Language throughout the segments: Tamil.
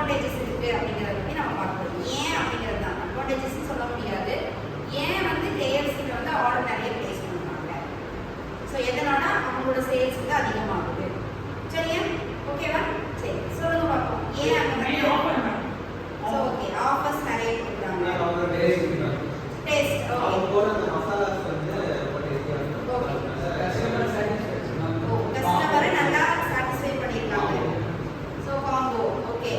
அட்வான்டேஜஸ் இருக்குது அப்படிங்கிறத பற்றி நம்ம பார்க்கணும். ஏன் அப்படிங்கிறது தான் அட்வான்டேஜஸ்ன்னு சொல்ல முடியாது. ஏன் வந்து கேஎஃப்சியில் வந்து ஆர்டர் நிறைய ப்ளேஸ் பண்ணுறாங்க. ஸோ எதனால அவங்களோட சேல்ஸ் வந்து அதிகமாகுது. சரியா? ஓகேவா? சரி சொல்லுங்க பார்ப்போம். ஏன் அந்த ஸோ ஓகே ஆஃபர்ஸ் நிறைய கொடுக்குறாங்க. டேஸ்ட் கஸ்டமரை நல்லா சாட்டிஸ்ஃபை பண்ணியிருக்காங்க. So combo okay.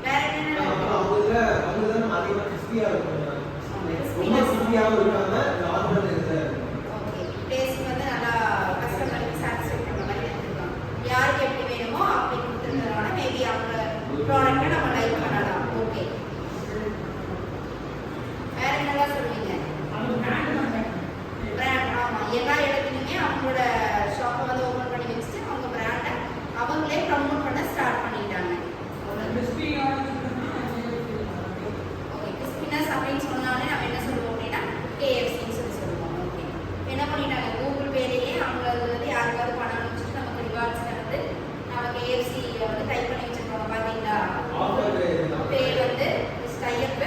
வேற என்ன ஓகே டேஸ்ட் வந்து நல்லா கஸ்டமருக்கு சாட்டிஸ்ஃபை பண்ணுற மாதிரி எடுத்துருக்காங்க. யாருக்கு எப்படி வேணுமோ அப்படி கொடுத்துருந்ததுனால மேபி அவங்க ப்ராடக்ட்டை நம்ம லைக் பண்ணலாம். ஓகே வேற என்னெல்லாம் சொல்லுவீங்க? பிராண்ட் ஆமாம் எல்லா இடத்துலையுமே அவங்களோட ஷாப்பை வந்து ஓப்பன் பண்ணி வச்சுட்டு அவங்க பிராண்டை அவங்களே ப்ரமோட் பண்ண ஸ்டார்ட் பண்ணிட்டாங்க. ஓகே கிறிஸ்பினஸ் அப்படின்னு சொன்னாலே நம்ம என்ன சொல்லுவோம் அப்படின்னா கேஎஃப்சின்னு சொல்லுவோம். ஓகே என்ன பண்ணிட்டாங்க கூகுள் பேலேயே அவங்க வந்து யாருக்காவது பணம் அனுப்பிச்சிட்டு நமக்கு ரிவார்ட்ஸில் வந்து நம்ம கேஎஃப்சி வந்து டைப் பண்ணி வச்சுருக்கோம் பார்த்தீங்களா? பேர் வந்து டைப்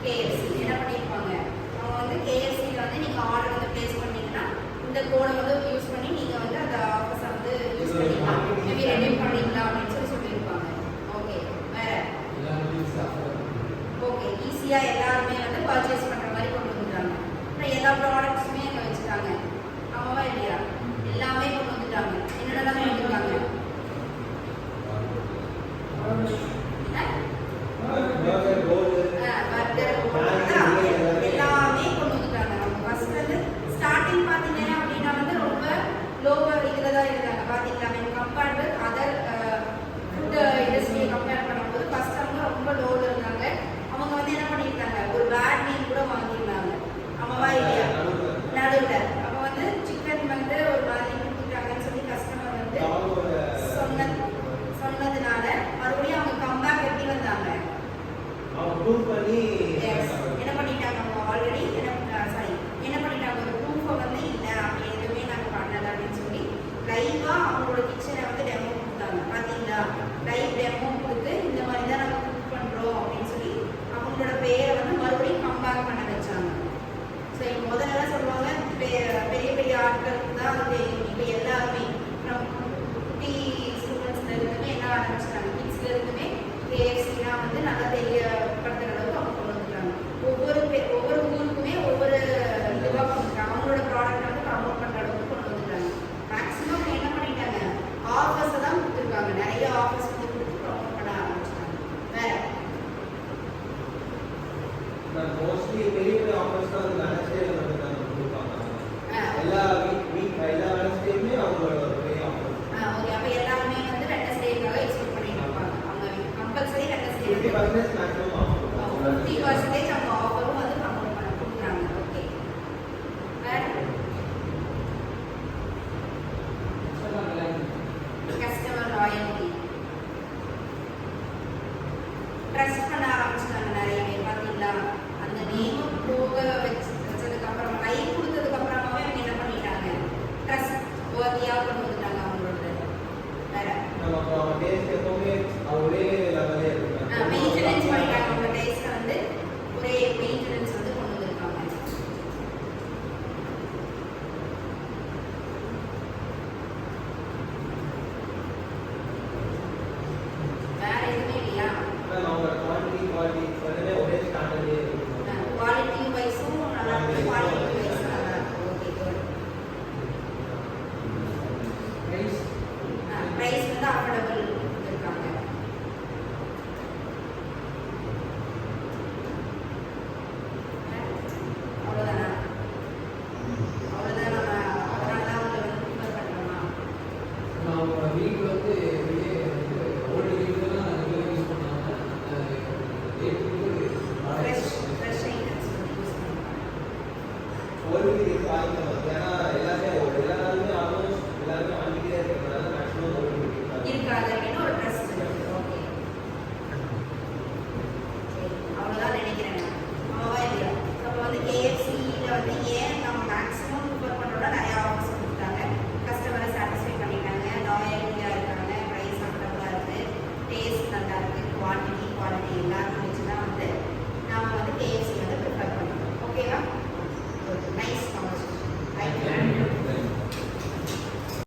கேஎஃப்சி என்ன பண்ணியிருப்பாங்க அவங்க வந்து கேஎஃப்சியில் வந்து நீங்கள் ஆர்டர் வந்து ப்ளேஸ் பண்ணிங்கன்னா இந்த கோடை வந்து யூஸ் பண்ணி நீங்கள் வந்து அந்த ஆஃபர்ஸை வந்து யூஸ் பண்ணிக்கலாம் மேபி ரெடியூம் பண்ணிக்கலாம் அப்படின்னு சொல்லியிருப்பாங்க. ஓகே வேற ஓகே ஈஸியாக எல்லாருமே வந்து பர்ச்சேஸ் பண்ணுற மாதிரி கொண்டு வந்துட்டாங்க. அப்புறம் எல்லா ப்ராடக்ட்ஸுமே அங்கே வச்சுட்டாங்க. ஆமாவா இல்லையா? எல்லாமே கொண்டு வந்துட்டாங்க. என்னென்னலாம் கொண்டு வந்துருக்காங்க? எல்லாமே கொண்டு வந்துட்டாங்க. நம்ம ஃபர்ஸ்ட் வந்து ஸ்டார்டிங் பார்த்தீங்க அப்படின்னா வந்து ரொம்ப லோவர் இதில் தான் இருந்தாங்க பார்த்தீங்களா? கம்பேர்ட் வித் அதர் ஃபுட் இண்டஸ்ட்ரியை கம்பேர் பண்ணும்போது ஃபர்ஸ்ட் அவங்க ரொம்ப லோவில் இருந்தாங்க. அவங்க வந்து என்ன பண்ணியிருக்காங்க ஒரு பேட் நேம் கூட வாங்கியிருந்தாங்க. ஆமாவா இல்லையா? நடுவில் அப்போ வந்து சிக்கன் வந்து ஒரு மாதிரி கொடுத்துட்டாங்கன்னு சொல்லி கஸ்டமர் வந்து சொன்னதுனால மறுபடியும் அவங்க கம்பேக் எப்படி வந்தாங்க என்ன பண்ணிட்டாங்க அவங்க ஆல்ரெடி என்ன பண்ணிட்டாங்க ஒரு ப்ரூஃபை வந்து இல்லை அப்படி எதுவுமே நாங்கள் பண்ணலை அப்படின்னு சொல்லி லைவாக அவங்களோட கிச்சனை வந்து டெமோ கொடுத்தாங்க. பார்த்தீங்களா? லைவ் டெமோ கொடுத்து இந்த மாதிரி தான் நாங்கள் குக் பண்ணுறோம் அப்படின்னு சொல்லி அவங்களோட பேரை வந்து மறுபடியும் கம்பேக் பண்ண வச்சாங்க. ஸோ இப்போ முதல்ல சொல்லுவாங்க பெரிய பெரிய ஆட்களுக்கு தான் அது தெரியும். இப்போ எல்லாருமே குட்டி ஸ்டூடெண்ட்ஸ்ல இருந்துமே என்ன ஆரம்பிச்சிட்டாங்க கிட்ஸ்ல இருந்துமே கேஎஃப்சினா வந்து நல்லா தெரியப்படுத்துகிற அளவுக்கு அவங்க கொண்டு வந்துட்டாங்க. ஒவ்வொரு ஊருக்குமே ஒவ்வொரு இதுவாக கொண்டு வந்துட்டாங்க. அவங்களோட ப்ராடக்ட் வந்து ப்ரமோட் பண்ணுற அளவுக்கு கொண்டு வந்துட்டாங்க. மேக்ஸிமம் என்ன பண்ணிட்டாங்க ஆஃபர்ஸை தான் கொடுத்துருக்காங்க. நிறைய ஆஃபர்ஸ் வந்து கொடுத்து ப்ரமோட் பண்ண ஆரம்பிச்சிட்டாங்க. வேற மோஸ்ட்லி பெரிய பெரிய ஆஃபர்ஸ் தான் வந்து வெனஸ்டேல மட்டும் தான் கொடுப்பாங்க. எல்லா வெனஸ்டேயுமே அவங்களோட பெரிய ஆஃபர். ஓகே அப்போ எல்லாருமே வந்து வெனஸ்டேக்காக எக்ஸ்பெக்ட் பண்ணிட்டு இருப்பாங்க. அவங்க கம்பல்சரி வெனஸ்டே 50% மேக்ஸிமம் ஆஃபர். 50% அவங்க ஆஃபரும் வந்து ப்ரமோட் பண்ண கொடுக்குறாங்க. ஓகே வேற கஸ்டமர் லாயல்ட்டி ட்ரஸ்ட் பண்ண ஆரம்பிச்சிட்டாங்க நிறைய பேர். பார்த்தீங்களா? அந்த நேம் போக வச்சதுக்கு அப்புறமா கை கொடுத்ததுக்கு அப்புறமாவே அவங்க என்ன பண்ணிட்டாங்க ட்ரஸ்ட் ஒர்த்தியாக கொண்டு வந்துட்டாங்க அவங்களோட. வேற நம்ம டேஸ்ட் எப்பவுமே ஒரே லெவலே இருக்கு. மெயின்டெனன்ஸ் பண்ணிட்டாங்க. அவங்க டேஸ்ட்டை வந்து ஒரே மெயின்டெனன்ஸ் வந்து கொண்டு வந்திருக்காங்க. வேற எதுவுமே இல்லையா? அவங்க குவாலிட்டி எல்லாமே ஒரே ஸ்டாண்டர்ட்ல இருக்கு. குவாலிட்டி வைஸும் நல்லா இருக்கு. குவாலிட்டி வைஸ் நல்லா இருக்கு. Okay good. பிரைஸ் வந்து அஃபோர்டபிள் இருக்காங்க. எல்லா